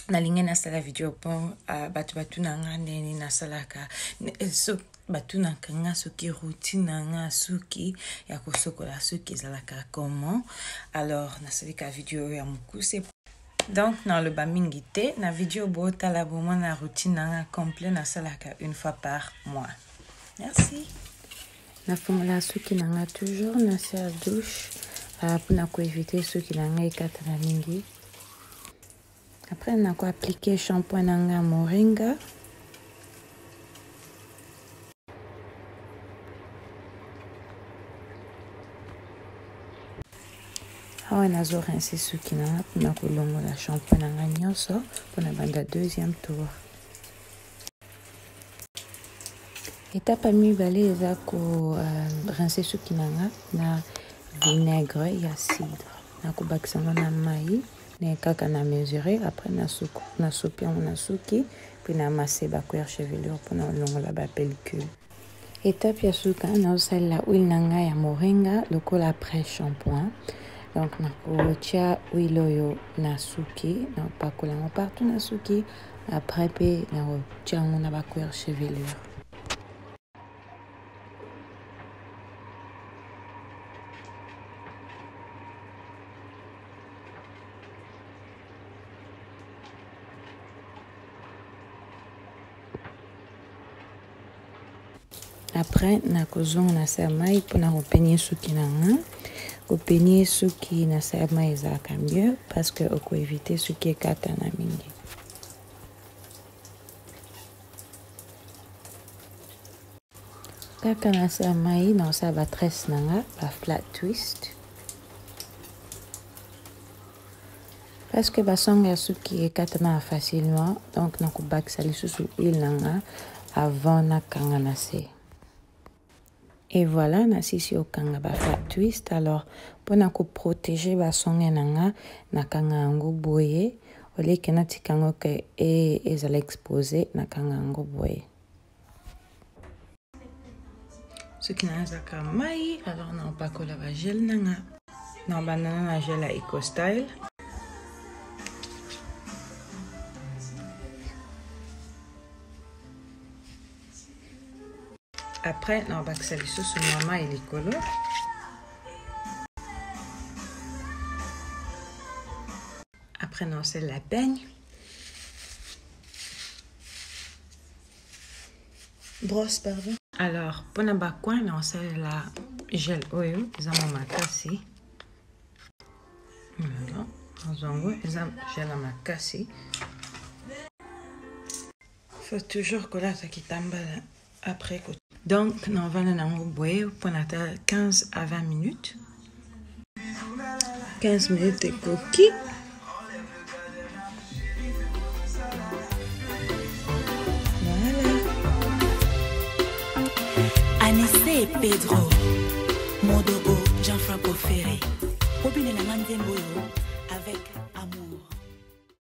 nalingi nasala video po batu nanga neni nasalaka so batu nakanga soki routine nanga suki ya kosokola suki ezalaka comment. Alors nasalika video ya mokuse. Donc dans le bamingi te na video bota la bomo na routine nanga complet nasalaka une fois par mois. Merci. Nafungola suki nanga toujours nasi ya douche pour éviter suki nanga ekata na mingi. Après on a appliqué shampoing nanga moringa. Awa nazo rincer suki nanga pour kolongola shampoing nanga nyonso pour na banda deuxième tour. Étape mibale eza ko rincer suki nanga na vinaigre ya cidre. Na ko bakisa na mai na kaka na mesurer après na sopi na suki puis na masser ba cuir chevelure pour na longola ba pellicule. Étape ya suka na osala huile nanga ya moringa lokola après shampoing. Donc na ko tia huile oyo na suki na pakola partout na suki après pe na tia na ba cuir chevelure. Après na kozonga na sa mai pour na peigner suki nanga. Ko peigner suki na sa mai ezalaka mieux parce que oko éviter suki ekata na mingi. Kaka na sa mai na sa ba tresse nanga ba flat twist. Parce que ba songa suki ekata na facilement donc na ko bakisa lisusu huile nanga avant na kanga na se. Et voilà, na sisi okanga ba flat twist. Alors, pour na ko protéger ba songe nanga na kanga ngo boye, ole ke na tikango ke ezala exposé na kanga ngo boye. Ce qui n'a pas mai, alors on pas coller ba gel nanga. Na banana na gel à Eco Style. Après, on va baxer sur maman et les colos. Après, on sait la peigne. Brosse, pardon. Alors, pour le coin, on sait la gel oil. Ils ont ma casse. Voilà. Ils ont gel à ma casse. Il faut toujours coller ça qui tombe après. Donc, on va nous boire pendant 15 à 20 minutes. 15 minutes de coquille. Voilà. Anissé Pedro, Modobo, Jean-François Ferré. Obine la mandembo yo.